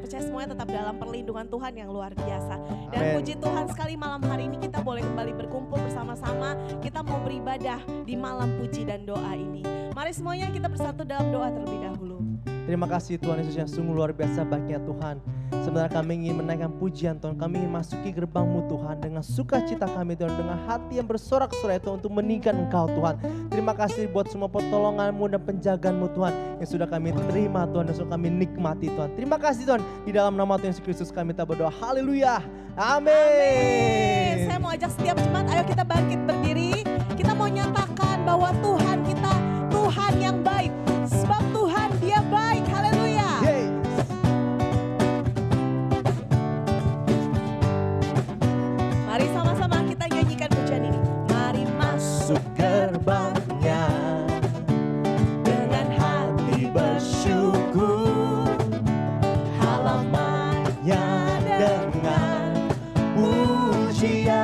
percaya semuanya tetap dalam perlindungan Tuhan yang luar biasa. Dan puji Tuhan sekali malam hari ini kita boleh kembali berkumpul bersama-sama. Kita mau beribadah di malam puji dan doa ini. Mari semuanya kita bersatu dalam doa terlebih dahulu. Terima kasih Tuhan Yesus yang sungguh luar biasa baiknya Tuhan. Sebenarnya kami ingin menaikkan pujian Tuhan. Kami ingin masuki gerbang-Mu Tuhan dengan sukacita kami Tuhan. Dengan hati yang bersorak-sorai Tuhan untuk meninggikan Engkau Tuhan. Terima kasih buat semua pertolongan-Mu dan penjagaan-Mu Tuhan. Yang sudah kami terima Tuhan dan sudah kami nikmati Tuhan. Terima kasih Tuhan. Di dalam nama Tuhan Yesus Kristus kami tak berdoa. Haleluya. Amin. Saya mau ajak setiap jemaat, ayo kita bangkit berdiri. Kita mau nyatakan bahwa Tuhan kita Tuhan yang baik. Sebab Tuhan Dia baik. Haleluya. Mari sama-sama kita nyanyikan pujian ini. Mari masuk gerbangnya dengan hati bersyukur, halamannya dengan pujian,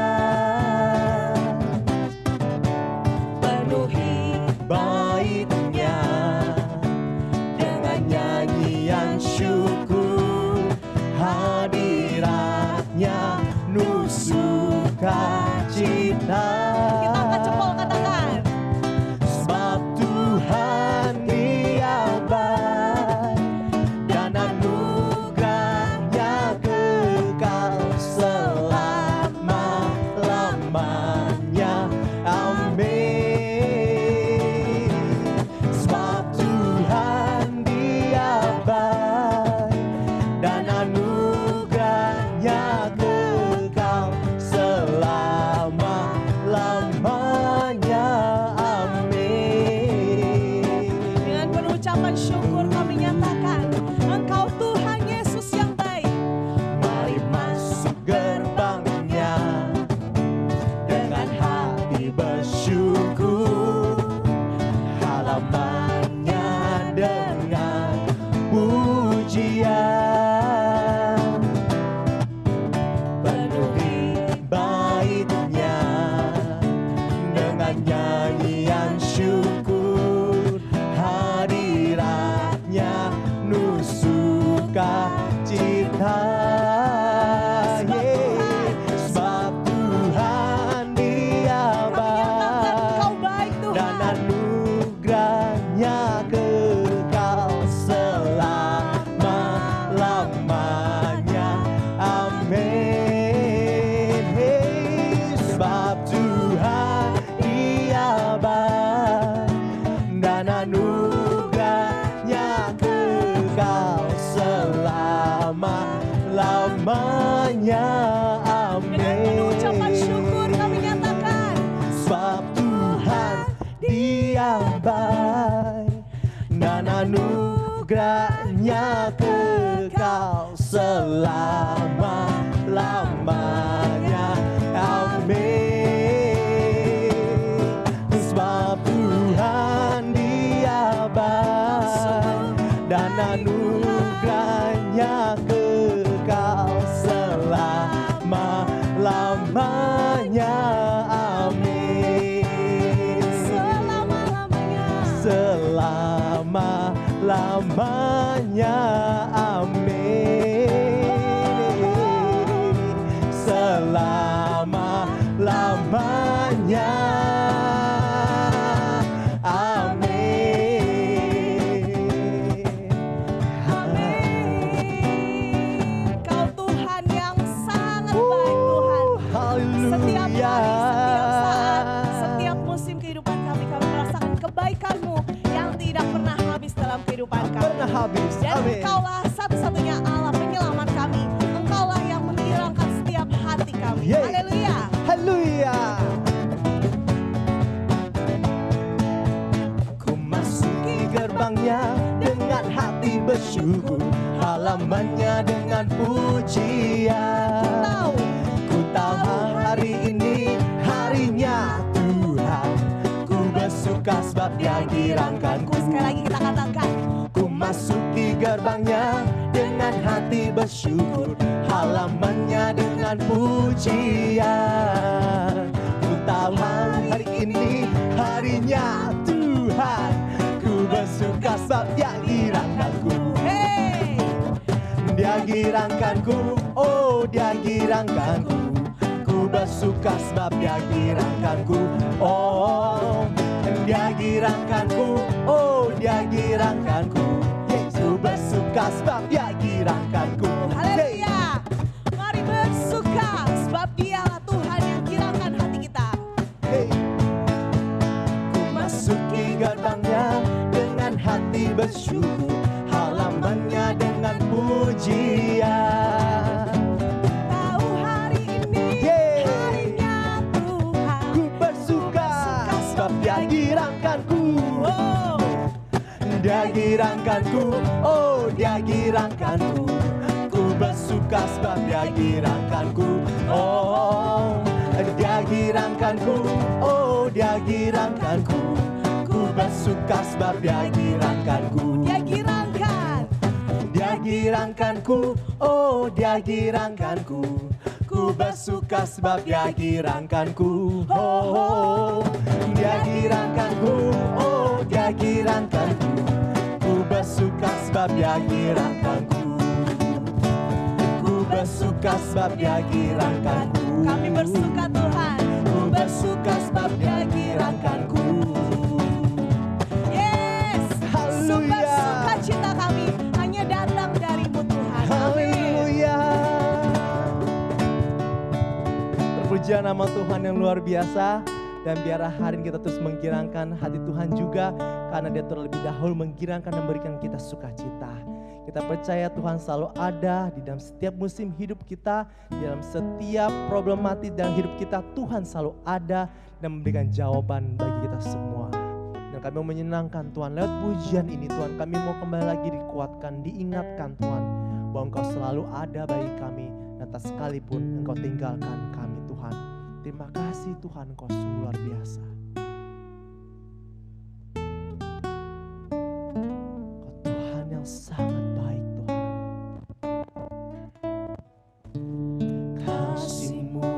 penuhi baitnya dengan nyanyian syukur, hadiratnya penuh sukacita. Kita angkat jempol katakan, sebab Tuhan Dia baik dan anugerahnya kekal selama-lamanya. Amin. Sebab Tuhan Dia baik dan anugerahnya kekal selama-lamanya. Amin. Dengan penuh ucapan syukur kami nyatakan, Engkau Tuhan Yesus yang baik. Mari masuk gerbangnya dengan hati bersyukur, halamannya dengan pujian, penuhi baitnya dengan nyanyian syukur, hadiratnya penuh sukacita. Sebab Tuhan Dia baik dan anugerahnya kekal selama-lamanya. Amin. Sebab Tuhan Dia baik dan anugerahnya kekal selama-lamanya. Amin. Dengan penuh ucapan syukur kami nyatakan, sebab Tuhan Dia baik dan anugerahnya kekal selama-lamanya. Amin. Sebab Tuhan Dia baik dan anugerahnya kekal selama-lamanya. Amin. Selama-lamanya. Amin. Selama-lamanya. Kau Tuhan yang sangat baik Tuhan. Setiap hari, setiap saat, setiap musim kehidupan kami merasakan kebaikan-Mu yang tidak pernah habis dalam kehidupan kami. Dan Engkaulah satu-satunya Allah penyelamat kami. Engkaulah yang menghilangkan setiap hati kami. Haleluya. Haleluya. Ku masuki gerbangnya dengan hati bersyukur, halamannya dengan pujian. Ku tahu hari ini harinya Tuhan. Ku bersuka sebab Dia dirangkanku. Sekali lagi kita katakan, ku masuki gerbangnya dengan hati bersyukur, halamannya dengan pujian. Ku tahu hari ini harinya Tuhan. Ku bersuka sebab Dia dirangkanku. Dia girangkanku, oh Dia girangkanku. Ku bersuka sebab Dia girangkanku, oh Dia girangkanku, oh Dia girangkanku. Ku bersuka sebab Dia girangkanku. Haleluya. Mari bersuka sebab Dialah Tuhan yang girangkan hati kita. Ku masuki gerbangnya dengan hati bersyukur, halamannya dengan pujian. Tahu hari ini harinya Tuhan. Ku bersuka sebab Dia girangkanku, Oh, Dia girangkanku, oh Dia girangkanku. Ku bersuka sebab Dia girangkanku, oh Dia girangkanku, oh Dia girangkanku. Ku bersuka sebab Dia girangkanku. Dia girangkan. Dia girangkanku, oh Dia girangkanku. Ku bersuka sebab Dia girangkanku, oh Dia girangkanku, oh Dia girangkanku. Ku bersuka sebab Dia girangkanku. Ku bersuka sebab Dia girangkanku. Kami bersuka Tuhan. Ku bersuka sebab Dia girangkanku. Yes. Haleluya. Sukacita kami hanya datang dari-Mu Tuhan. Amin. Haleluya. Terpujilah nama Tuhan yang luar biasa. Dan biarlah hari ini kita terus menggirangkan hati Tuhan juga, karena Dia terlebih dahulu menggirangkan dan memberikan kita sukacita. Kita percaya Tuhan selalu ada di dalam setiap musim hidup kita, di dalam setiap problematik dalam hidup kita. Tuhan selalu ada dan memberikan jawaban bagi kita semua. Dan kami mau menyenangkan Tuhan lewat pujian ini Tuhan. Kami mau kembali lagi dikuatkan, diingatkan Tuhan, bahwa Engkau selalu ada bagi kami. Dan tak sekalipun Engkau tinggalkan kami Tuhan. Terima kasih Tuhan, Engkau sungguh luar biasa. Engkau Tuhan yang sangat baik Tuhan. Kasih-Mu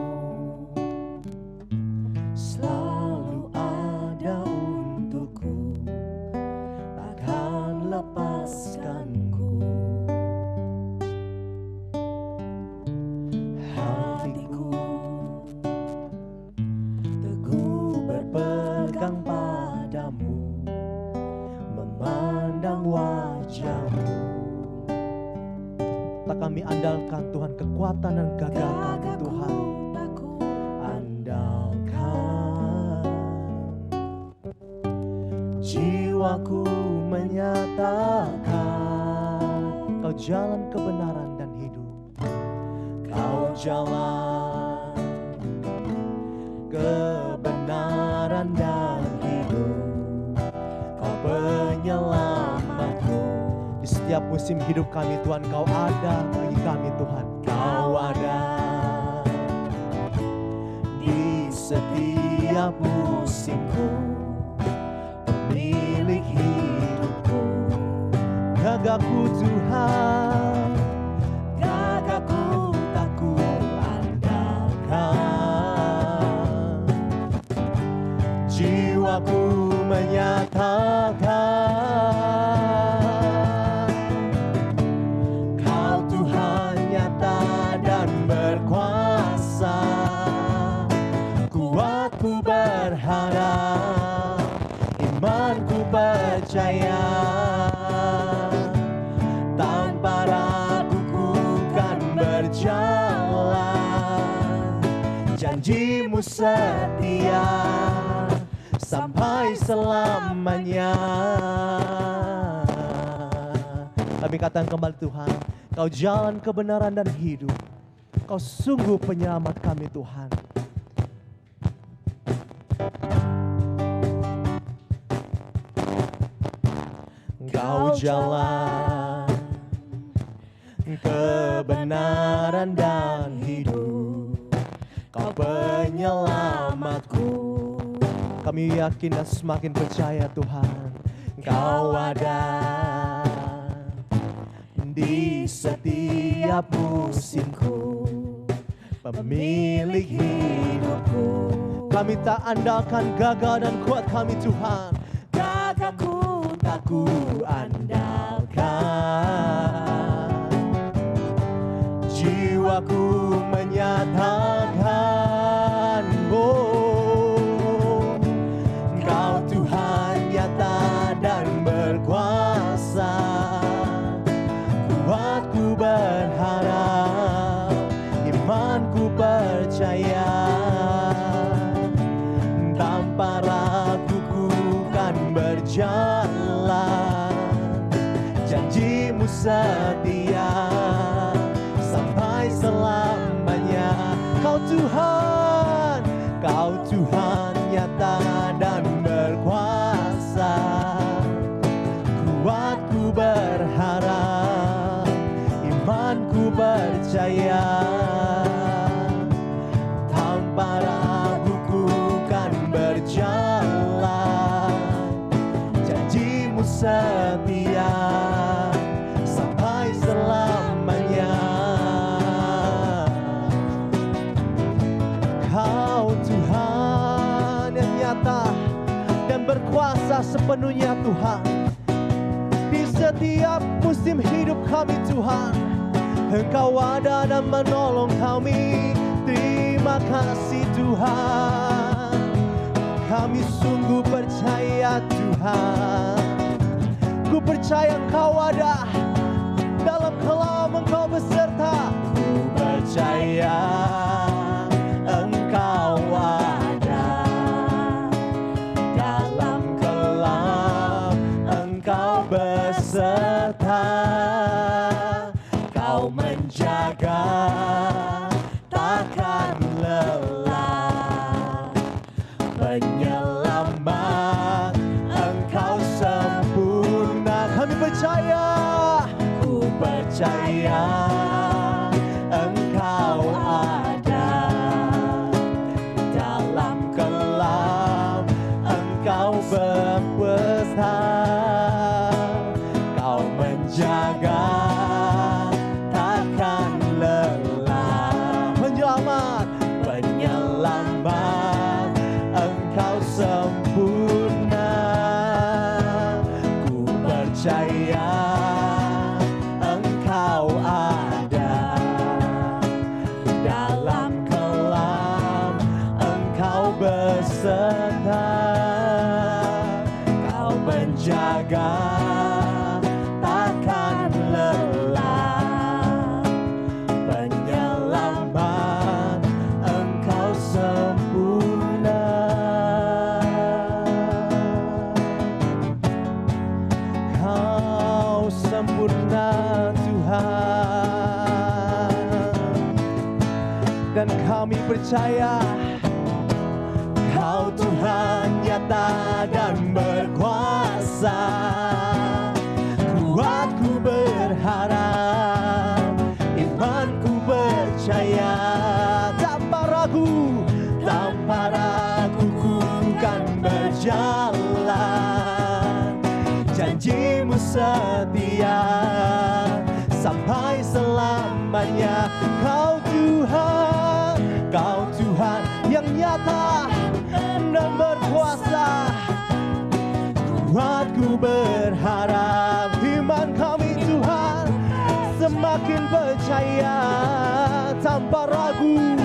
selalu ada untukku, takkan lepaskanku. Hatiku teguh berpegang padamu, memandang wajah-Mu. Tak kami andalkan Tuhan kekuatan dan gagah kami Tuhan. Andalkan jiwaku menyatakan Kau jalan kebenaran dan hidup. Kau jalan kebenaran dan hidup. Kau penyelamatku. Di setiap musim hidup kami Tuhan, Kau ada bagi kami Tuhan. Kau ada di setiap musimku, pemilik hidupku. Gagahku Tuhan, gagahku tak ku andalkan. Jiwaku menyatakan Kau Tuhan nyata dan berkuasa. Kuatku berharap, imanku percaya. Tanpa ragu ku kan berjalan. Janji-Mu setia sampai selamanya. Kami katakan kembali Tuhan, Kau jalan kebenaran dan hidup. Kau sungguh penyelamat kami Tuhan. Kau jalan kebenaran dan hidup. Kau penyelamatku. Kami yakin dan semakin percaya Tuhan, Kau ada di setiap musimku, pemilik hidupku. Kami tak andalkan gagah dan kuat kami Tuhan. Gagahku tak ku andalkan. janjimu setia sampai selamanya. Kau Tuhan, Kau Tuhan nyata dan berkuasa. Kuatku berharap, imanku percaya, tanpa ragu ku kan berjalan. Janjimu setia sampai selamanya. Kau Tuhan yang nyata dan berkuasa sepenuhnya Tuhan. Di setiap musim hidup kami Tuhan, Engkau ada dan menolong kami. Terima kasih Tuhan. Kami sungguh percaya Tuhan. Ku percaya Engkau ada, dalam kelam Engkau beserta. Ku percaya Engkau ada, dalam kelam Engkau beserta. Kau menjaga, takkan lelah. Penyelamat Engkau sempurna. Kami percaya, ku percaya Engkau ada, dalam kelam Engkau berkuasa. Kau menjaga, takkan lelah. Penyelamat, penyelamat Engkau sempurna. Ku percaya Engkau ada, dalam kelam Engkau beserta. Kau menjaga, takkan lelah. Penyelamat Engkau sempurna. Kau sempurna Tuhan, dan kami percaya Kau Tuhan nyata dan berkuasa. Kuatku berharap, imanku percaya, tanpa ragu ku kan berjalan. Janjimu setia sampai selamanya. Kau Tuhan yang nyata dan berkuasa. Kuatku berharap, iman kami Tuhan semakin percaya, tanpa ragu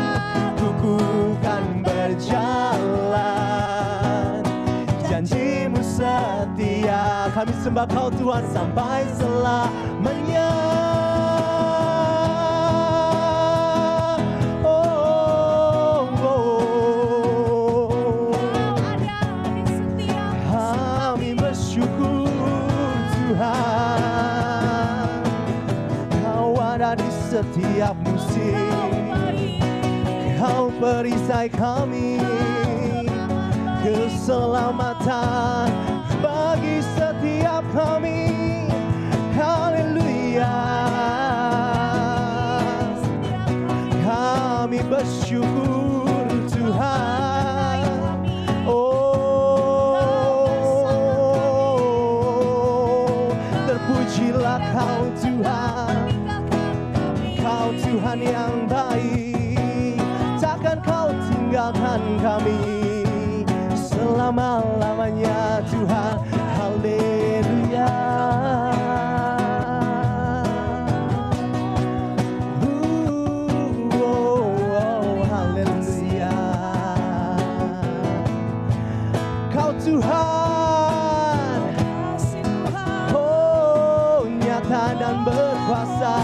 ku kan berjalan. Janjimu setia, kami sembah Kau Tuhan sampai selamanya. Kami bersyukur Tuhan, Kau ada di setiap musim. Kau perisai kami, keselamatan bagi setiap kami. Haleluya. Kami bersyukur Tuhan. Terpujilah Kau Tuhan, Kau Tuhan yang baik. Takkan Kau tinggalkan kami selama-lamanya Tuhan. Haleluya. Haleluya. Kau Tuhan, oh nyata dan berkuasa.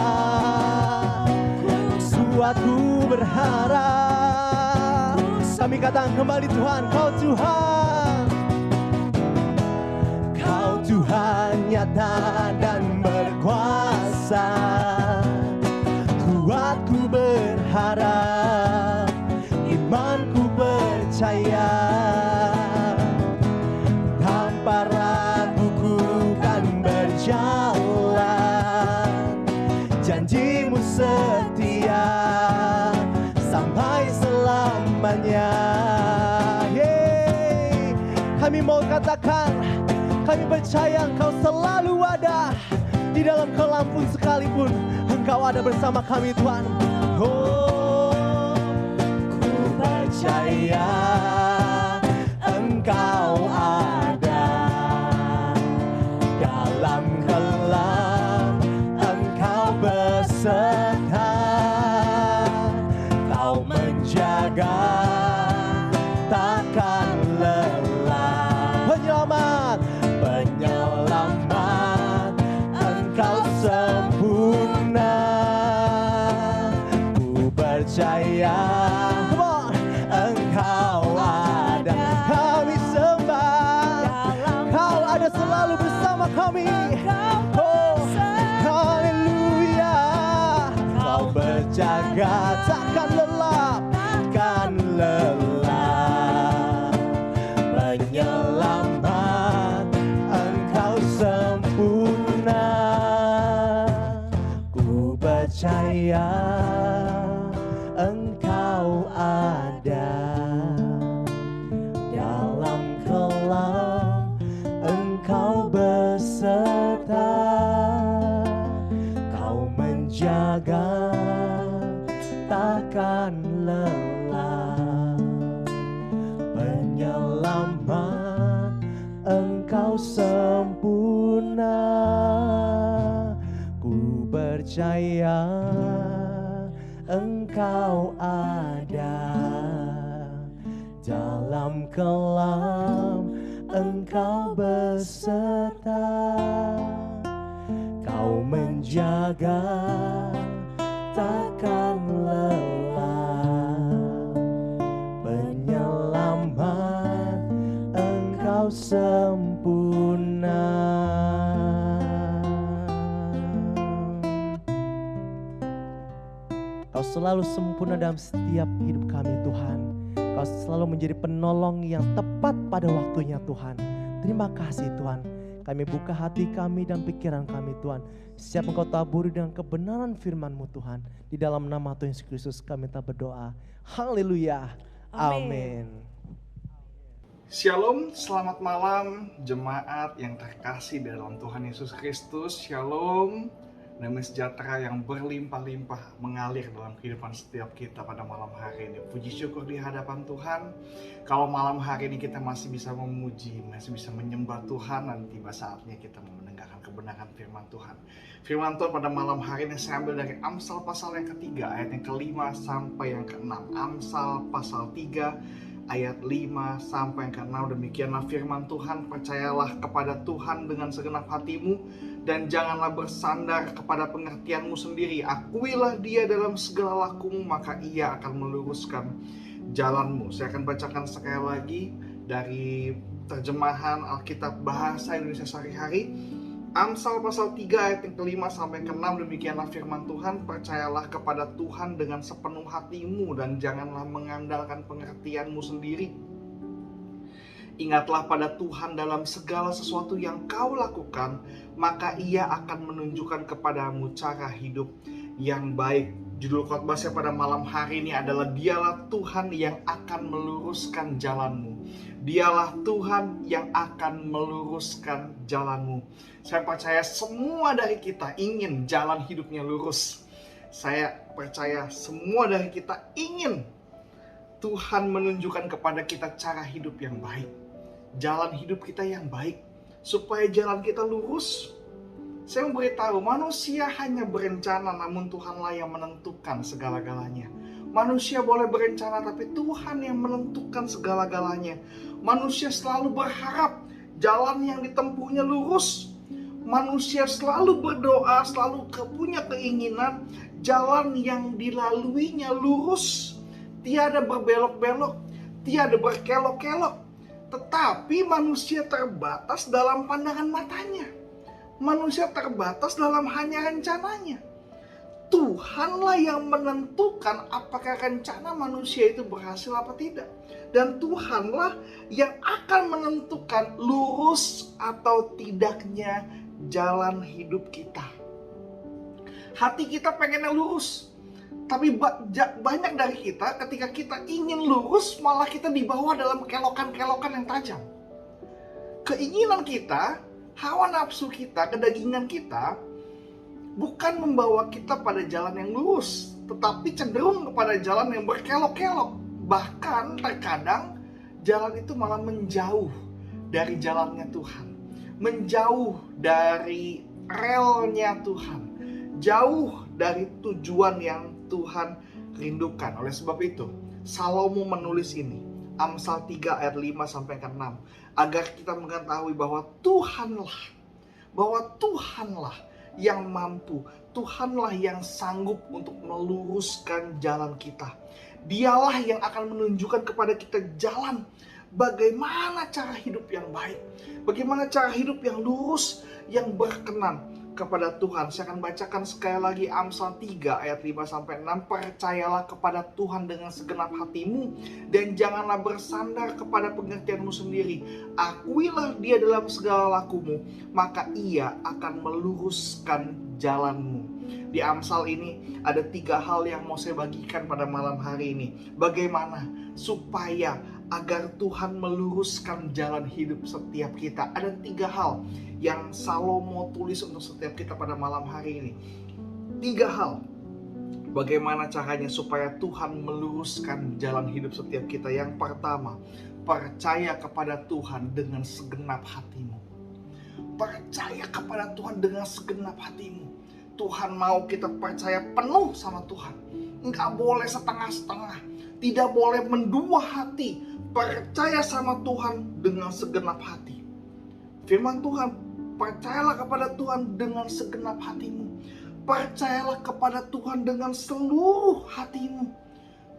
Kuatku berharap. Kami katakan kembali Tuhan, Kau Tuhan, Kau Tuhan nyata dan berkuasa. Kuatku berharap, imanku percaya, tanpa ragu ku kan berjalan. Janjimu setia sampai selamanya. Kami mau katakan, kami percaya Engkau selalu ada. Di dalam kelam pun sekalipun Engkau ada bersama kami Tuhan. Oh, ku percaya Engkau ada. Dalam kelam Engkau beserta, Kau menjaga takkan lelah. Penyelamat, penyelamat, Engkau sempurna. Ku percaya, come on, Engkau ada. Kami sembah, Kau ada selalu bersama kami. Oh, haleluya. Kau berjaga takkan lelah, takkan lelah. Penyelamat, Engkau sempurna. Ku percaya Engkau ada. Dalam kelam Engkau beserta, Kau menjaga takkan lelah. Penyelamat, Engkau sempurna. Ku percaya Engkau ada. Dalam kelam Engkau beserta, Kau menjaga takkan lelah. Penyelamat, Engkau sempurna. Kau selalu sempurna dalam setiap hidup kami Tuhan. Kau selalu menjadi penolong yang tepat pada waktunya Tuhan. Terima kasih Tuhan. Kami buka hati kami dan pikiran kami Tuhan. Siap Engkau taburi dengan kebenaran firman-Mu Tuhan. Di dalam nama Tuhan Yesus Kristus kami tak berdoa. Haleluya. Amin. Shalom, selamat malam jemaat yang terkasih dalam Tuhan Yesus Kristus. Shalom, damai sejahtera yang berlimpah-limpah mengalir dalam kehidupan setiap kita pada malam hari ini. Puji syukur di hadapan Tuhan. Kalau malam hari ini kita masih bisa memuji, masih bisa menyembah Tuhan, dan tiba saatnya kita mendengarkan kebenaran firman Tuhan. Firman Tuhan pada malam hari ini saya ambil dari Amsal pasal yang ketiga, ayat yang kelima sampai yang keenam. Amsal pasal 3, ayat 5 sampai yang ke-6. Demikianlah firman Tuhan. Percayalah kepada Tuhan dengan segenap hatimu, dan janganlah bersandar kepada pengertianmu sendiri. Akuilah Dia dalam segala lakumu, maka Ia akan meluruskan jalanmu. Saya akan bacakan sekali lagi dari terjemahan Alkitab Bahasa Indonesia Sehari-hari. Amsal pasal 3 ayat yang ke-5 sampai ke-6. Demikianlah firman Tuhan. Percayalah kepada Tuhan dengan sepenuh hatimu, dan janganlah mengandalkan pengertianmu sendiri. Ingatlah pada Tuhan dalam segala sesuatu yang kau lakukan, maka Ia akan menunjukkan kepadamu cara hidup yang baik. Judul khotbah saya pada malam hari ini adalah Dialah Tuhan yang akan meluruskan jalanmu. Dialah Tuhan yang akan meluruskan jalanmu. Saya percaya semua dari kita ingin jalan hidupnya lurus. Saya percaya semua dari kita ingin Tuhan menunjukkan kepada kita cara hidup yang baik, jalan hidup kita yang baik, supaya jalan kita lurus. Saya memberitahu, manusia hanya berencana, namun Tuhanlah yang menentukan segala-galanya. Manusia boleh berencana, tapi Tuhan yang menentukan segala-galanya. Manusia selalu berharap jalan yang ditempuhnya lurus. Manusia selalu berdoa, selalu punya keinginan jalan yang dilaluinya lurus. Tiada berbelok-belok, tiada berkelok-kelok. Tetapi manusia terbatas dalam pandangan matanya. Manusia terbatas dalam hanya rencananya. Tuhanlah yang menentukan apakah rencana manusia itu berhasil apa tidak. Dan Tuhanlah yang akan menentukan lurus atau tidaknya jalan hidup kita. Hati kita pengennya lurus. Tapi banyak dari kita ketika kita ingin lurus malah kita dibawa dalam kelokan-kelokan yang tajam. Keinginan kita, hawa nafsu kita, kedagingan kita bukan membawa kita pada jalan yang lurus, tetapi cenderung kepada jalan yang berkelok-kelok. Bahkan terkadang jalan itu malah menjauh dari jalannya Tuhan. Menjauh dari relnya Tuhan. Jauh dari tujuan yang Tuhan rindukan. Oleh sebab itu, Salomo menulis ini. Amsal 3 ayat 5-6. Agar kita mengetahui bahwa Tuhanlah yang mampu, Tuhanlah yang sanggup untuk meluruskan jalan kita. Dialah yang akan menunjukkan kepada kita jalan bagaimana cara hidup yang baik, bagaimana cara hidup yang lurus, yang berkenan kepada Tuhan. Saya akan bacakan sekali lagi Amsal 3 ayat 5-6. Percayalah kepada Tuhan dengan segenap hatimu dan janganlah bersandar kepada pengertianmu sendiri. Akuilah Dia dalam segala lakumu, maka Ia akan meluruskan jalanmu. Di Amsal ini ada 3 hal yang mau saya bagikan pada malam hari ini. Bagaimana supaya agar Tuhan meluruskan jalan hidup setiap kita. Ada 3 hal yang Salomo tulis untuk setiap kita pada malam hari ini. 3 hal. Bagaimana caranya supaya Tuhan meluruskan jalan hidup setiap kita. Yang pertama, percaya kepada Tuhan dengan segenap hatimu. Percaya kepada Tuhan dengan segenap hatimu. Tuhan mau kita percaya penuh sama Tuhan. Enggak boleh setengah-setengah. Tidak boleh mendua hati. Percaya sama Tuhan dengan segenap hati. Firman Tuhan, percayalah kepada Tuhan dengan segenap hatimu. Percayalah kepada Tuhan dengan seluruh hatimu.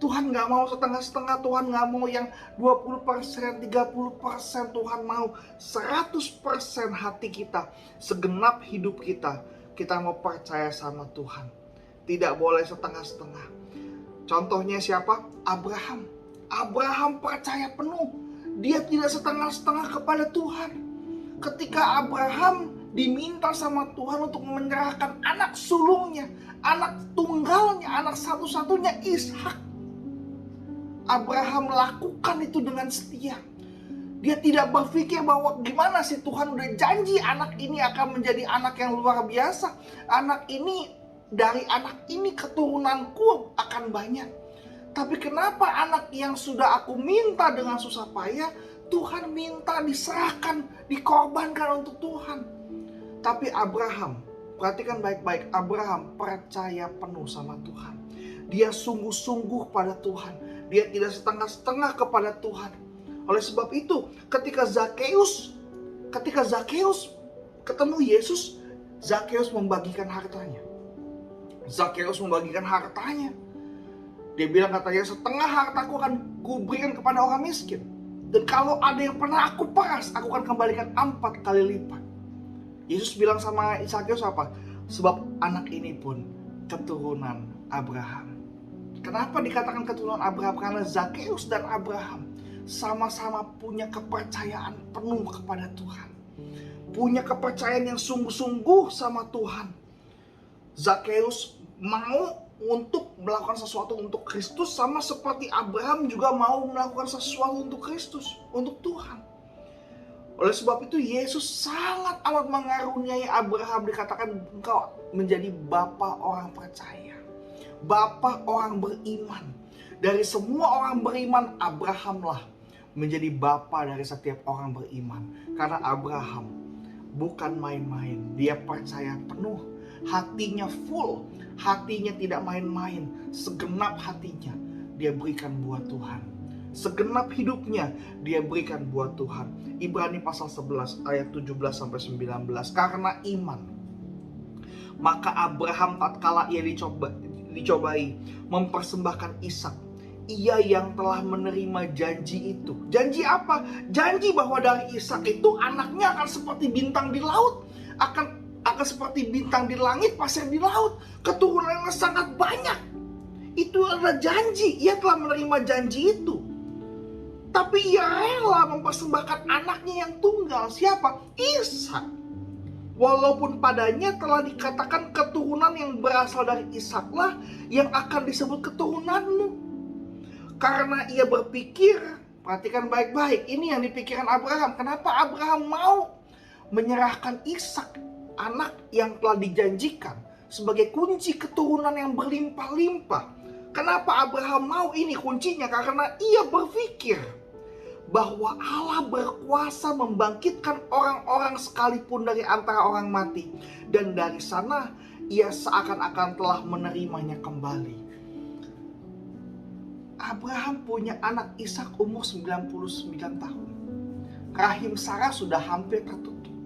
Tuhan gak mau setengah-setengah. Tuhan gak mau yang 20%, 30%. Tuhan mau 100% hati kita. Segenap hidup kita. Kita mau percaya sama Tuhan. Tidak boleh setengah-setengah. Contohnya siapa? Abraham. Abraham percaya penuh. Dia tidak setengah-setengah kepada Tuhan. Ketika Abraham diminta sama Tuhan untuk menyerahkan anak sulungnya, anak tunggalnya, anak satu-satunya Ishak, Abraham lakukan itu dengan setia. Dia tidak berpikir bahwa gimana sih Tuhan udah janji anak ini akan menjadi anak yang luar biasa. Anak ini, dari anak ini keturunanku akan banyak. Tapi kenapa anak yang sudah aku minta dengan susah payah, Tuhan minta diserahkan, dikorbankan untuk Tuhan. Tapi Abraham, perhatikan baik-baik, Abraham percaya penuh sama Tuhan. Dia sungguh-sungguh pada Tuhan. Dia tidak setengah-setengah kepada Tuhan. Oleh sebab itu, ketika Zakheus ketemu Yesus, Zakheus membagikan hartanya. Zakheus membagikan hartanya. Dia bilang katanya, setengah hartaku akan kuberikan kepada orang miskin. Dan kalau ada yang pernah aku peras, aku akan kembalikan 4 kali lipat. Yesus bilang sama Zakheus apa? Sebab anak ini pun keturunan Abraham. Kenapa dikatakan keturunan Abraham? Karena Zakheus dan Abraham sama-sama punya kepercayaan penuh kepada Tuhan. Punya kepercayaan yang sungguh-sungguh sama Tuhan. Zakheus mau untuk melakukan sesuatu untuk Kristus, sama seperti Abraham juga mau melakukan sesuatu untuk Kristus, untuk Tuhan. Oleh sebab itu Yesus sangat amat mengaruniai Abraham. Dikatakan engkau menjadi bapa orang percaya, bapa orang beriman. Dari semua orang beriman, Abrahamlah menjadi bapa dari setiap orang beriman. Karena Abraham bukan main-main, dia percaya penuh, hatinya full. Hatinya tidak main-main, segenap hatinya dia berikan buat Tuhan. Segenap hidupnya dia berikan buat Tuhan. Ibrani pasal 11 ayat 17-19. Karena iman, maka Abraham tatkala ia dicobai mempersembahkan Ishak, ia yang telah menerima janji itu. Janji apa? Janji bahwa dari Ishak itu anaknya akan seperti bintang di laut, akan akan seperti bintang di langit, pasir di laut. Keturunan yang sangat banyak. Itu adalah janji. Ia telah menerima janji itu. Tapi ia rela mempersembahkan anaknya yang tunggal. Siapa? Ishak. Walaupun padanya telah dikatakan keturunan yang berasal dari Ishaklah yang akan disebut keturunanmu. Karena ia berpikir, perhatikan baik-baik, ini yang dipikirkan Abraham. Kenapa Abraham mau menyerahkan Ishak, anak yang telah dijanjikan, sebagai kunci keturunan yang berlimpah-limpah? Kenapa Abraham mau? Ini kuncinya, karena ia berpikir bahwa Allah berkuasa membangkitkan orang-orang sekalipun dari antara orang mati. Dan dari sana ia seakan-akan telah menerimanya kembali. Abraham punya anak Ishak umur 99 tahun. Rahim Sarah sudah hampir tertutup.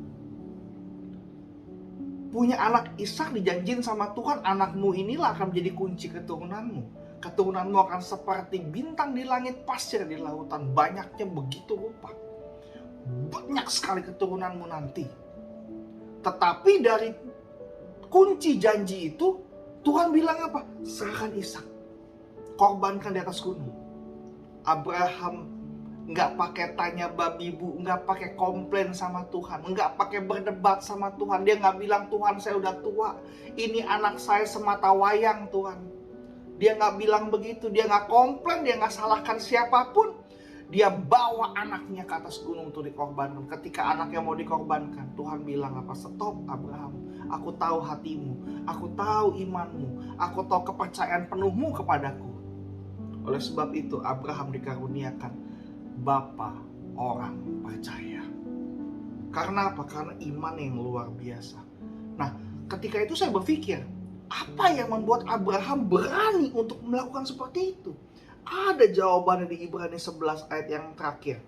Punya anak Ishak, dijanjin sama Tuhan, anakmu inilah akan menjadi kunci keturunanmu. Keturunanmu akan seperti bintang di langit, pasir di lautan. Banyaknya begitu rupa. Banyak sekali keturunanmu nanti. Tetapi dari kunci janji itu, Tuhan bilang apa? Serahkan Ishak. Korbankan di atas gunung. Abraham nggak pakai tanya babi bu, nggak pakai komplain sama Tuhan, nggak pakai berdebat sama Tuhan. Dia nggak bilang, Tuhan saya udah tua, ini anak saya semata wayang Tuhan. Dia nggak bilang begitu, dia nggak komplain, dia nggak salahkan siapapun. Dia bawa anaknya ke atas gunung untuk dikorbankan. Ketika anaknya mau dikorbankan, Tuhan bilang apa? Stop Abraham, aku tahu hatimu, aku tahu imanmu, aku tahu kepercayaan penuhmu kepadaku. Oleh sebab itu Abraham dikaruniakan bapa orang percaya. Karena apa? Karena iman yang luar biasa. Nah, ketika itu saya berpikir, apa yang membuat Abraham berani untuk melakukan seperti itu? Ada jawabannya di Ibrani 11 ayat yang terakhir.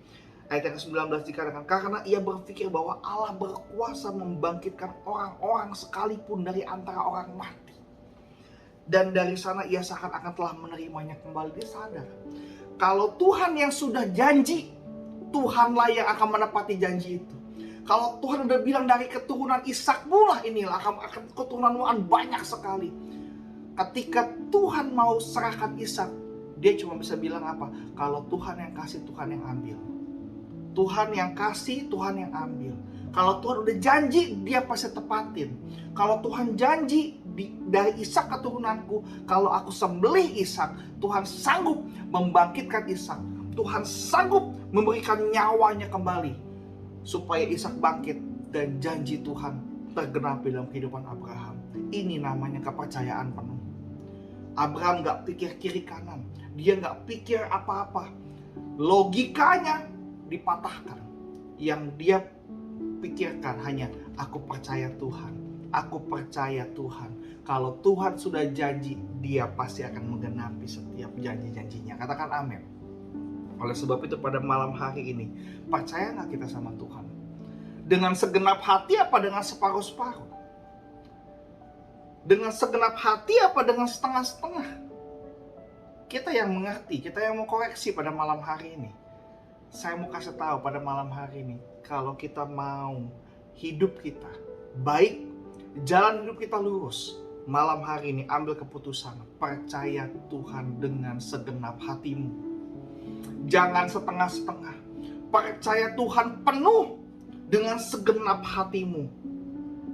Ayat yang ke-19 dikatakan, karena ia berpikir bahwa Allah berkuasa membangkitkan orang-orang sekalipun dari antara orang mati. Dan dari sana ia seakan-akan telah menerimanya kembali. Dia sadar, kalau Tuhan yang sudah janji, Tuhanlah yang akan menepati janji itu. Kalau Tuhan udah bilang dari keturunan Ishakmu lah inilah akan keturunanmu banyak sekali. Ketika Tuhan mau serahkan Ishak, dia cuma bisa bilang apa? Kalau Tuhan yang kasih, Tuhan yang ambil. Tuhan yang kasih, Tuhan yang ambil. Kalau Tuhan udah janji, dia pasti tepatin. Kalau Tuhan janji dari Ishak keturunanku, kalau aku sembelih Ishak, Tuhan sanggup membangkitkan Ishak. Tuhan sanggup memberikan nyawanya kembali supaya Ishak bangkit dan janji Tuhan tergenapi dalam kehidupan Abraham. Ini namanya kepercayaan penuh. Abraham gak pikir kiri kanan, dia gak pikir apa-apa. Logikanya dipatahkan. Yang dia pikirkan hanya, aku percaya Tuhan, aku percaya Tuhan. Kalau Tuhan sudah janji, dia pasti akan menggenapi setiap janji-janjinya. Katakan amin. Oleh sebab itu pada malam hari ini, percaya gak kita sama Tuhan? Dengan segenap hati apa dengan separuh-separuh? Dengan segenap hati apa dengan setengah-setengah? Kita yang mengerti, kita yang mau koreksi pada malam hari ini. Saya mau kasih tahu pada malam hari ini, kalau kita mau hidup kita baik, jalan hidup kita lurus, malam hari ini ambil keputusan, percaya Tuhan dengan segenap hatimu. Jangan setengah-setengah. Percaya Tuhan penuh dengan segenap hatimu.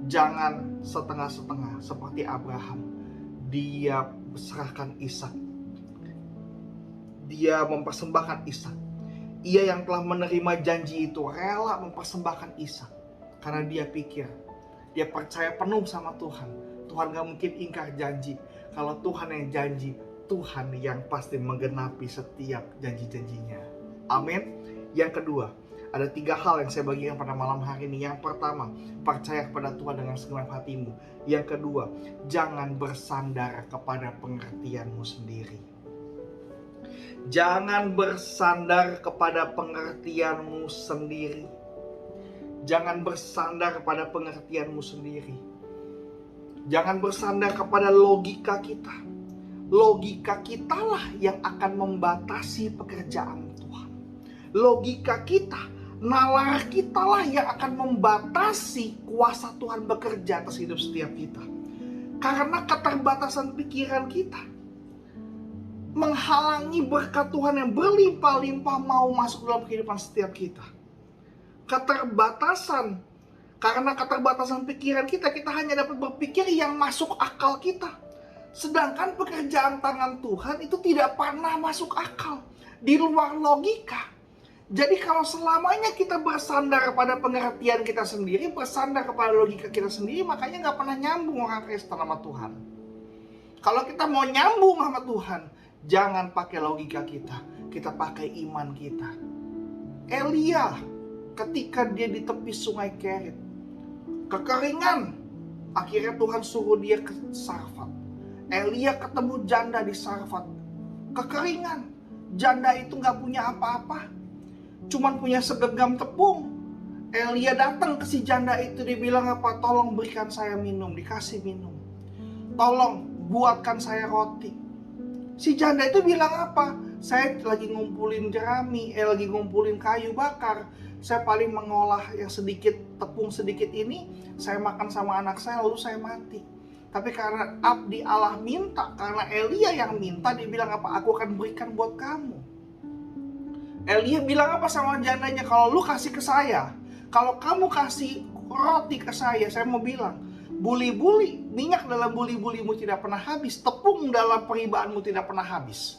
Jangan setengah-setengah seperti Abraham. Dia serahkan Ishak. Dia mempersembahkan Ishak. Ia yang telah menerima janji itu rela mempersembahkan Ishak. Karena dia pikir, dia percaya penuh sama Tuhan. Tuhan gak mungkin ingkar janji. Kalau Tuhan yang janji, Tuhan yang pasti menggenapi setiap janji-janjinya. Amin. Yang kedua, ada 3 hal yang saya bagikan pada malam hari ini. Yang pertama, percaya kepada Tuhan dengan segenap hatimu. Yang kedua, jangan bersandar kepada pengertianmu sendiri. Jangan bersandar kepada pengertianmu sendiri. Jangan bersandar kepada pengertianmu sendiri. Jangan bersandar kepada logika kita. Logika kitalah yang akan membatasi pekerjaan Tuhan. Logika kita nalar kita lah yang akan membatasi kuasa Tuhan bekerja atas hidup setiap kita. Karena keterbatasan pikiran kita menghalangi berkat Tuhan yang berlimpah-limpah mau masuk dalam kehidupan setiap kita. Karena keterbatasan pikiran kita hanya dapat berpikir yang masuk akal kita. Sedangkan pekerjaan tangan Tuhan itu tidak pernah masuk akal, di luar logika. Jadi kalau selamanya kita bersandar pada pengertian kita sendiri, bersandar kepada logika kita sendiri, makanya gak pernah nyambung orang Kristen sama Tuhan. Kalau kita mau nyambung sama Tuhan, jangan pakai logika kita pakai iman kita. Elia ketika dia di tepi sungai Kerit, kekeringan, akhirnya Tuhan suruh dia ke Sarfat. Elia ketemu janda di Sarfat, kekeringan, janda itu gak punya apa-apa, cuman punya segenggam tepung. Elia datang ke si janda itu, dia bilang apa? Tolong berikan saya minum, dikasih minum. Tolong buatkan saya roti. Si janda itu bilang apa? Saya lagi ngumpulin jerami, lagi ngumpulin kayu bakar. Saya paling mengolah yang sedikit, tepung sedikit ini, saya makan sama anak saya lalu saya mati. Tapi karena abdi Allah minta, karena Elia yang minta, dia bilang apa? Aku akan berikan buat kamu. Elia bilang apa sama jandanya? Kalau lu kasih ke saya, kalau kamu kasih roti ke saya mau bilang, buli-buli, minyak dalam buli-bulimu tidak pernah habis, tepung dalam peribaanmu tidak pernah habis.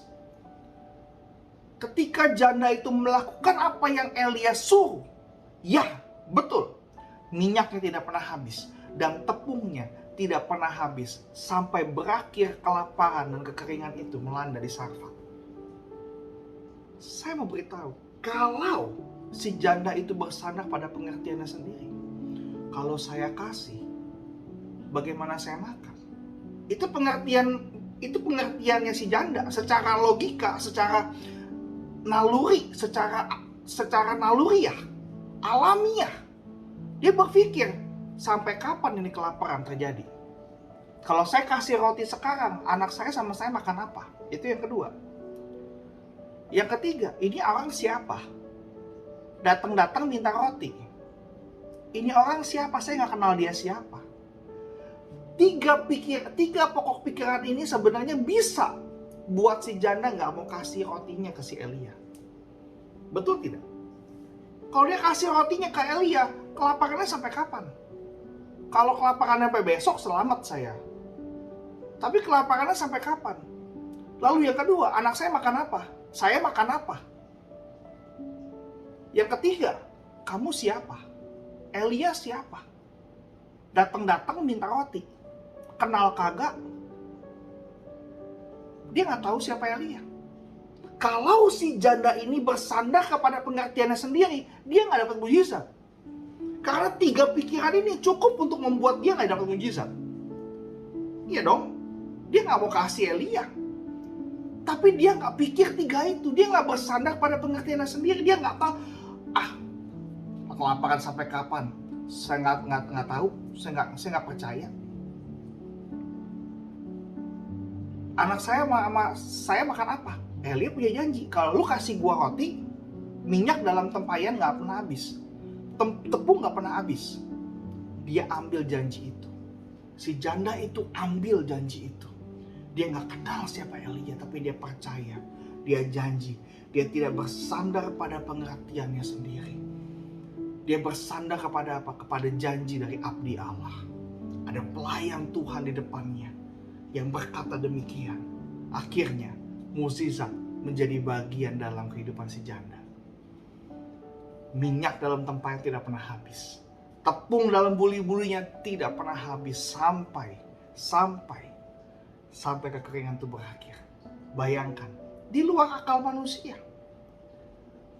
Ketika janda itu melakukan apa yang Elia suruh, ya betul, minyaknya tidak pernah habis dan tepungnya tidak pernah habis sampai berakhir kelaparan dan kekeringan itu melanda di Sarfat. Saya mau beritahu, kalau si janda itu bersandar pada pengertiannya sendiri, kalau saya kasih, bagaimana saya makan? Itu pengertiannya si janda secara logika, secara naluri, secara naluriah, alamiah. Dia berpikir, sampai kapan ini kelaparan terjadi? Kalau saya kasih roti sekarang, anak saya sama saya makan apa? Itu yang kedua. Yang ketiga, ini orang siapa? Datang-datang minta roti. Ini orang siapa? Saya nggak kenal dia siapa. Tiga pokok pikiran ini sebenarnya bisa buat si janda nggak mau kasih rotinya ke si Elia. Betul tidak? Kalau dia kasih rotinya ke Elia, kelaparannya sampai kapan? Kalau kelaparannya sampai besok, selamat saya. Tapi kelaparannya sampai kapan? Lalu yang kedua, anak saya makan apa? Saya makan apa? Yang ketiga, kamu siapa? Elia siapa? Datang-datang minta roti. Kenal kagak? Dia nggak tahu siapa Elia. Kalau si janda ini bersandar kepada pengertiannya sendiri, dia nggak dapat mujizat. Karena tiga pikiran ini cukup untuk membuat dia nggak dapat mujizat. Iya dong, dia nggak mau kasih Elia. Tapi dia nggak pikir tiga itu, dia nggak bersandar pada pengertiannya sendiri, dia nggak tahu. Kelaparan sampai kapan? Saya nggak tahu, saya nggak percaya. Anak saya saya makan apa? Elia punya janji, kalau lu kasih gua roti, minyak dalam tempayan nggak pernah habis, tepung nggak pernah habis. Dia ambil janji itu. Si janda itu ambil janji itu. Dia nggak kenal siapa Elia, tapi dia percaya, dia janji, dia tidak bersandar pada pengertiannya sendiri. Dia bersandar kepada apa? Kepada janji dari abdi Allah. Ada pelayan Tuhan di depannya yang berkata demikian. Akhirnya mukjizat menjadi bagian dalam kehidupan si janda. Minyak dalam tempayan tidak pernah habis. Tepung dalam buli-bulinya tidak pernah habis sampai kekeringan itu berakhir. Bayangkan, di luar akal manusia.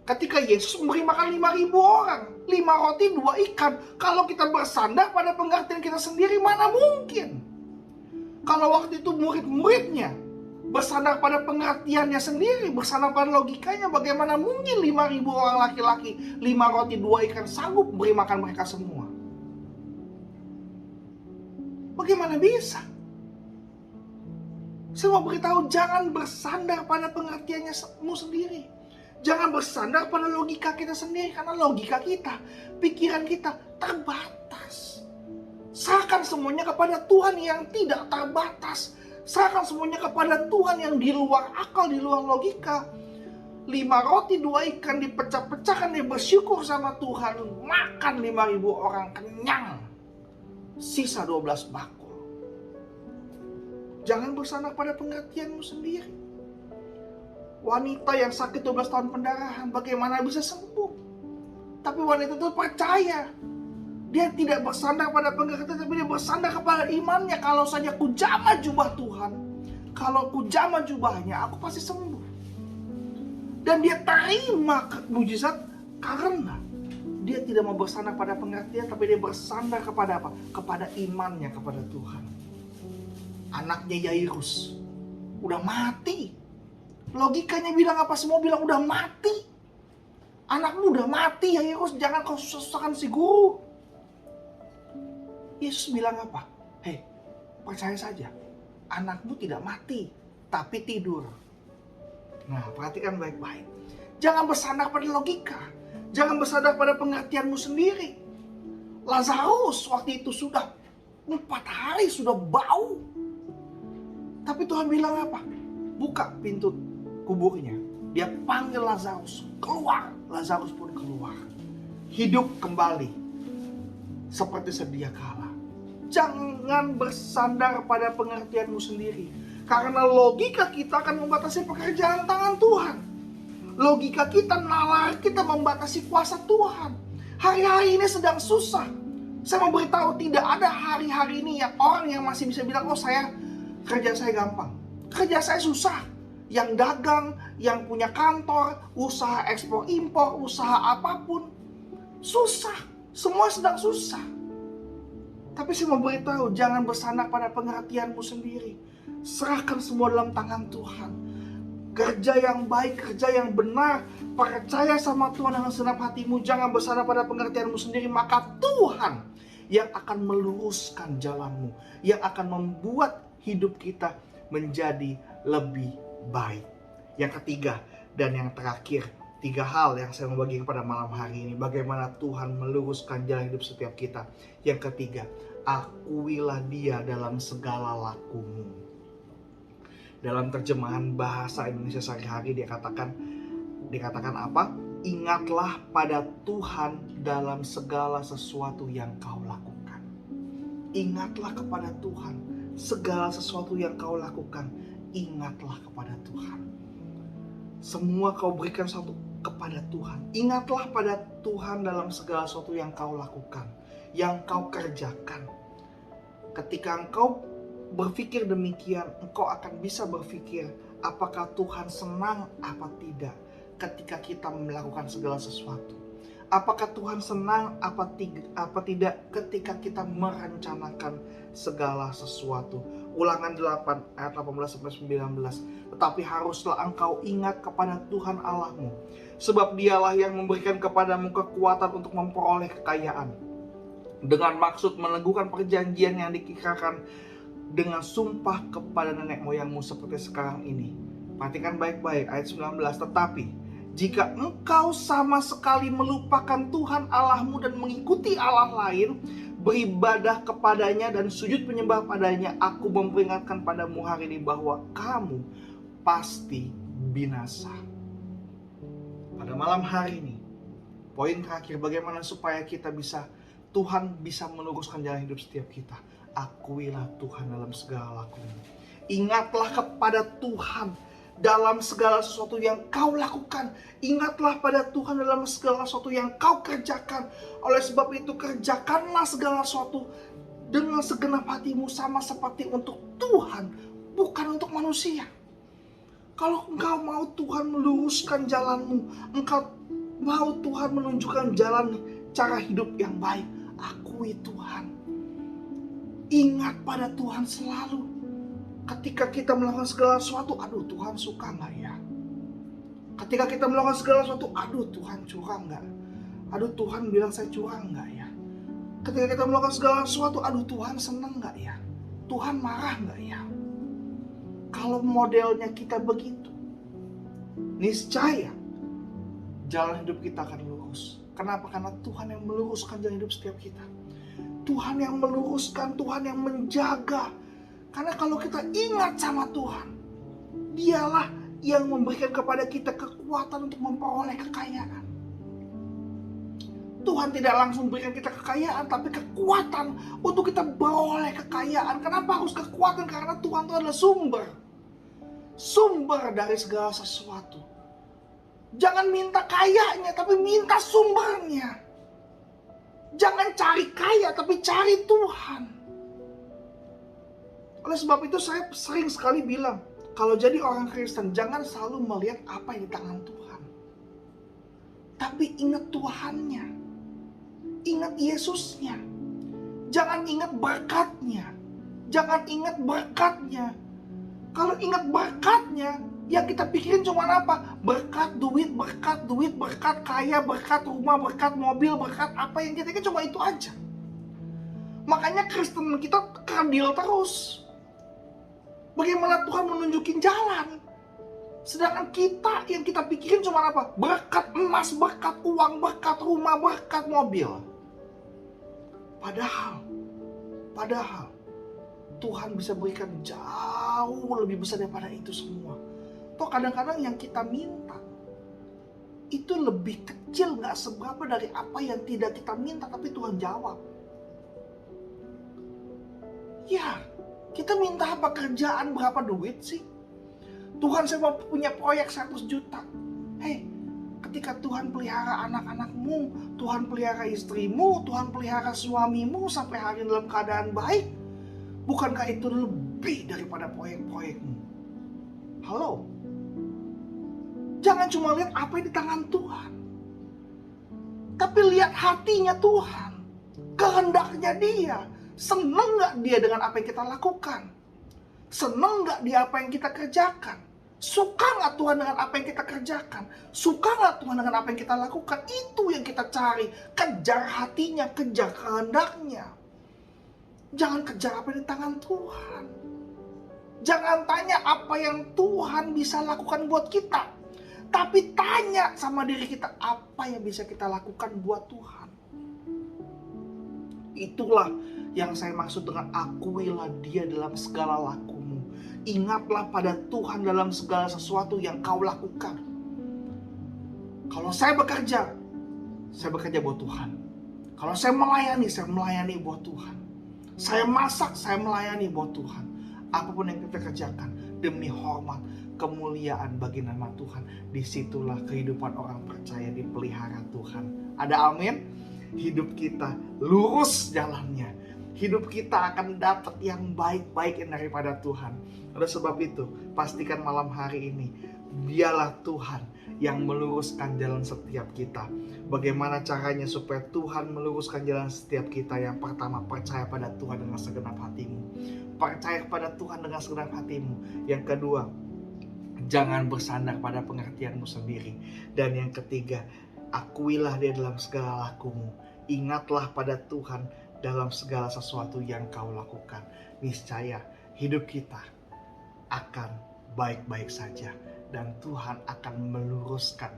Ketika Yesus memberi makan 5.000 orang, 5 roti 2 ikan. Kalau kita bersandar pada pengertian kita sendiri, mana mungkin? Kalau waktu itu murid-muridnya bersandar pada pengertiannya sendiri, bersandar pada logikanya, bagaimana mungkin 5.000 orang laki-laki, 5 roti 2 ikan sanggup beri makan mereka semua? Bagaimana bisa? Saya mau beritahu, jangan bersandar pada pengertianmu sendiri. Jangan bersandar pada logika kita sendiri, karena logika kita, pikiran kita terbatas. Serahkan semuanya kepada Tuhan yang tidak terbatas. Serahkan semuanya kepada Tuhan yang di luar akal, di luar logika. 5 roti 2 ikan dipecah-pecahkan, dia bersyukur sama Tuhan. Makan 5.000 orang kenyang. Sisa 12 bakul. Jangan bersandar pada pengertianmu sendiri. Wanita yang sakit 12 tahun pendarahan, bagaimana bisa sembuh? Tapi wanita itu percaya. Dia tidak bersandar pada pengertian, tapi dia bersandar kepada imannya. Kalau saja ku jamah jubah Tuhan, kalau ku jamah jubahnya, aku pasti sembuh. Dan dia terima mujizat karena dia tidak mau bersandar pada pengertian, tapi dia bersandar kepada apa? Kepada imannya kepada Tuhan. Anaknya Yairus udah mati. Logikanya bilang apa? Semua bilang udah mati. Anakmu udah mati Yairus, jangan kau susah-susahkan si guru. Yesus bilang apa? Hei, percaya saja, anakmu tidak mati, tapi tidur. Nah, perhatikan baik-baik. Jangan bersandar pada logika. Jangan bersandar pada pengertianmu sendiri. Lazarus waktu itu sudah 4 hari, sudah bau. Tapi Tuhan bilang apa? Buka pintu kuburnya. Dia panggil Lazarus, keluar. Lazarus pun keluar. Hidup kembali seperti sedia kala. Jangan bersandar pada pengertianmu sendiri. Karena logika kita akan membatasi pekerjaan tangan Tuhan. Logika kita, nalar kita membatasi kuasa Tuhan. Hari-hari ini sedang susah. Saya mau beritahu, tidak ada hari-hari ini yang orang yang masih bisa bilang, oh kerja saya gampang. Kerja saya susah. Yang dagang, yang punya kantor, usaha ekspor impor, usaha apapun. Susah. Semua sedang susah. Tapi saya mau beritahu, jangan bersandar pada pengertianmu sendiri. Serahkan semua dalam tangan Tuhan. Kerja yang baik, kerja yang benar. Percaya sama Tuhan dengan segenap hatimu. Jangan bersandar pada pengertianmu sendiri. Maka Tuhan yang akan meluruskan jalanmu. Yang akan membuat hidup kita menjadi lebih baik. Yang ketiga dan yang terakhir, 3 hal yang saya mau bagi kepada malam hari ini. Bagaimana Tuhan meluruskan jalan hidup setiap kita. Yang ketiga, akuilah Dia dalam segala lakumu. Dalam terjemahan bahasa Indonesia sehari-hari dikatakan apa? Ingatlah pada Tuhan dalam segala sesuatu yang kau lakukan. Ingatlah kepada Tuhan. Segala sesuatu yang kau lakukan, ingatlah kepada Tuhan. Semua kau berikan satu kepada Tuhan. Ingatlah pada Tuhan dalam segala sesuatu yang kau lakukan, yang kau kerjakan. Ketika engkau berpikir demikian, engkau akan bisa berpikir apakah Tuhan senang apa tidak ketika kita melakukan segala sesuatu. Apakah Tuhan senang apa tidak ketika kita merencanakan segala sesuatu. Ulangan 8 ayat 18-19. Tetapi haruslah engkau ingat kepada Tuhan Allahmu, sebab Dialah yang memberikan kepadamu kekuatan untuk memperoleh kekayaan, dengan maksud meneguhkan perjanjian yang dikirakan dengan sumpah kepada nenek moyangmu seperti sekarang ini. Perhatikan baik-baik ayat 19. Tetapi jika engkau sama sekali melupakan Tuhan Allahmu dan mengikuti Allah lain, beribadah kepadanya dan sujud penyembah padanya, aku memperingatkan padamu hari ini bahwa kamu pasti binasa. Pada malam hari ini, poin terakhir, bagaimana supaya Tuhan bisa meluruskan jalan hidup setiap kita. Akuilah Tuhan dalam segala lakumu. Ingatlah kepada Tuhan dalam segala sesuatu yang kau lakukan. Ingatlah pada Tuhan dalam segala sesuatu yang kau kerjakan. Oleh sebab itu, kerjakanlah segala sesuatu dengan segenap hatimu, sama seperti untuk Tuhan, bukan untuk manusia. Kalau engkau mau Tuhan meluruskan jalanmu, engkau mau Tuhan menunjukkan jalan cara hidup yang baik, akui Tuhan. Ingat pada Tuhan selalu. Ketika kita melakukan segala sesuatu, aduh Tuhan suka gak ya? Ketika kita melakukan segala sesuatu, aduh Tuhan curang gak? Aduh Tuhan bilang saya curang gak ya? Ketika kita melakukan segala sesuatu, aduh Tuhan senang gak ya? Tuhan marah gak ya? Kalau modelnya kita begitu, niscaya jalan hidup kita akan lurus. Kenapa? Karena Tuhan yang meluruskan jalan hidup setiap kita. Tuhan yang meluruskan, Tuhan yang menjaga. Karena kalau kita ingat sama Tuhan, Dialah yang memberikan kepada kita kekuatan untuk memperoleh kekayaan. Tuhan tidak langsung berikan kita kekayaan, tapi kekuatan untuk kita beroleh kekayaan. Kenapa harus kekuatan? Karena Tuhan itu adalah sumber dari segala sesuatu. Jangan minta kayanya, tapi minta sumbernya. Jangan cari kaya, tapi cari Tuhan. Oleh sebab itu saya sering sekali bilang, kalau jadi orang Kristen, jangan selalu melihat apa yang di tangan Tuhan. Tapi ingat Tuhannya. Ingat Yesusnya. Jangan ingat berkatnya. Jangan ingat berkatnya. Kalau ingat berkatnya, yang kita pikirin cuma apa? Berkat duit, berkat kaya, berkat rumah, berkat mobil, berkat apa yang kita ingat cuma itu aja. Makanya Kristen kita kerdil terus. Bagaimana Tuhan menunjukin jalan? Sedangkan kita yang kita pikirin cuma apa? Berkat emas, berkat uang, berkat rumah, berkat mobil. Padahal Tuhan bisa berikan jauh lebih besar daripada itu semua. Toh kadang-kadang yang kita minta itu lebih kecil, gak seberapa dari apa yang tidak kita minta, tapi Tuhan jawab. Ya, kita minta apa? Kerjaan berapa duit sih? Tuhan, saya mau punya proyek 100 juta. Hei, ketika Tuhan pelihara anak-anakmu, Tuhan pelihara istrimu, Tuhan pelihara suamimu sampai hari ini dalam keadaan baik, bukankah itu lebih daripada proyek-proyekmu? Halo? Jangan cuma lihat apa yang di tangan Tuhan, tapi lihat hatinya Tuhan, kehendaknya Dia. Senang gak Dia dengan apa yang kita lakukan? Senang gak Dia apa yang kita kerjakan? Suka gak Tuhan dengan apa yang kita kerjakan? Suka gak Tuhan dengan apa yang kita lakukan? Itu yang kita cari. Kejar hatinya, kejar kehendaknya. Jangan kejar apa yang di tangan Tuhan. Jangan tanya apa yang Tuhan bisa lakukan buat kita, tapi tanya sama diri kita, apa yang bisa kita lakukan buat Tuhan. Itulah yang saya maksud dengan akuilah Dia dalam segala lakumu. Ingatlah pada Tuhan dalam segala sesuatu yang kau lakukan. Kalau saya bekerja buat Tuhan. Kalau saya melayani buat Tuhan. Saya masak, saya melayani buat Tuhan. Apapun yang kita kerjakan demi hormat, kemuliaan bagi nama Tuhan. Disitulah kehidupan orang percaya dipelihara Tuhan. Ada amin? Hidup kita lurus jalannya. Hidup kita akan dapat yang baik-baik daripada Tuhan. Oleh sebab itu, pastikan malam hari ini, Dialah Tuhan yang meluruskan jalan setiap kita. Bagaimana caranya supaya Tuhan meluruskan jalan setiap kita? Yang pertama, percaya pada Tuhan dengan segenap hatimu. Percaya kepada Tuhan dengan segenap hatimu. Yang kedua, jangan bersandar pada pengertianmu sendiri. Dan yang ketiga, akuilah Dia dalam segala lakumu. Ingatlah pada Tuhan dalam segala sesuatu yang kau lakukan. Niscaya hidup kita akan baik-baik saja. Dan Tuhan akan meluruskan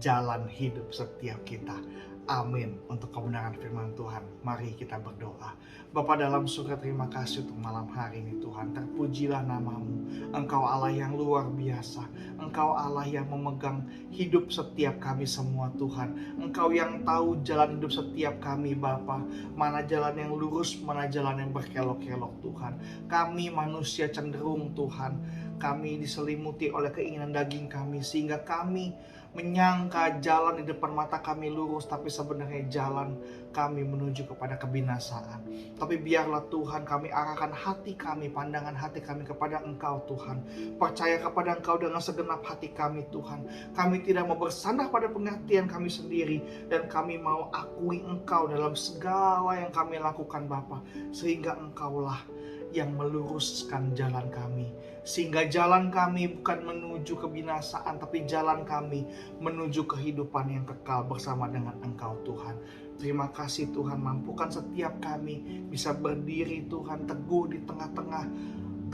jalan hidup setiap kita. Amin. Untuk kebenaran firman Tuhan, mari kita berdoa. Bapa dalam surga, terima kasih untuk malam hari ini Tuhan. Terpujilah nama-Mu. Engkau Allah yang luar biasa. Engkau Allah yang memegang hidup setiap kami semua Tuhan. Engkau yang tahu jalan hidup setiap kami Bapa. Mana jalan yang lurus, mana jalan yang berkelok-kelok Tuhan. Kami manusia cenderung Tuhan. Kami diselimuti oleh keinginan daging kami, sehingga kami menyangka jalan di depan mata kami lurus, tapi sebenarnya jalan kami menuju kepada kebinasaan. Tapi biarlah Tuhan kami arahkan hati kami, pandangan hati kami kepada Engkau Tuhan. Percaya kepada Engkau dengan segenap hati kami Tuhan. Kami tidak mau bersandar pada pengertian kami sendiri, dan kami mau akui Engkau dalam segala yang kami lakukan Bapa. Sehingga Engkaulah yang meluruskan jalan kami. Sehingga jalan kami bukan menuju kebinasaan, tapi jalan kami menuju kehidupan yang kekal bersama dengan Engkau Tuhan. Terima kasih Tuhan, mampukan setiap kami bisa berdiri Tuhan teguh di tengah-tengah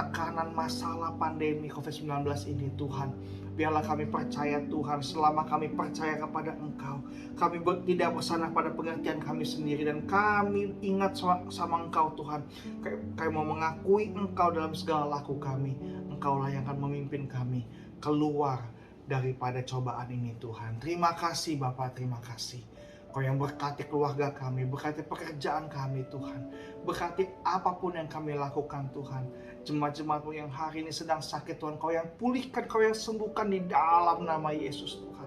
tekanan masalah pandemi COVID-19 ini Tuhan. Biarlah kami percaya Tuhan, selama kami percaya kepada Engkau, kami tidak bersandar pada pengertian kami sendiri, dan kami ingat sama Engkau Tuhan. Kami mau mengakui Engkau dalam segala laku kami. Engkaulah yang akan memimpin kami keluar daripada cobaan ini Tuhan. Terima kasih Bapa, terima kasih. Kau yang berkati keluarga kami, berkati pekerjaan kami Tuhan. Berkati apapun yang kami lakukan Tuhan. Jemaat-jemaatmu yang hari ini sedang sakit Tuhan, Kau yang pulihkan, Kau yang sembuhkan di dalam nama Yesus Tuhan.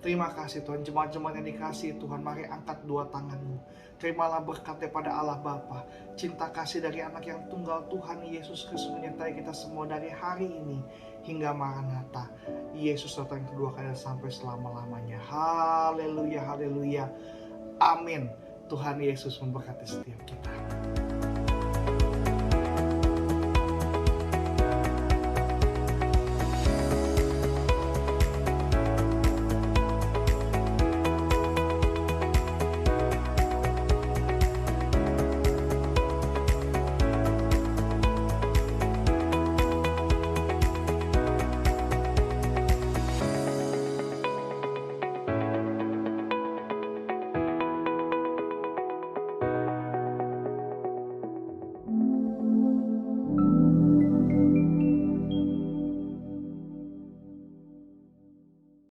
Terima kasih Tuhan, jemaat-jemaat yang dikasih Tuhan, mari angkat dua tanganmu. Terimalah berkat daripada Allah Bapa, cinta kasih dari anak yang tunggal Tuhan Yesus Kristus menyertai kita semua dari hari ini hingga Maranatha. Yesus datang kedua kali sampai selama-lamanya. Haleluya, haleluya. Amin. Tuhan Yesus memberkati setiap kita.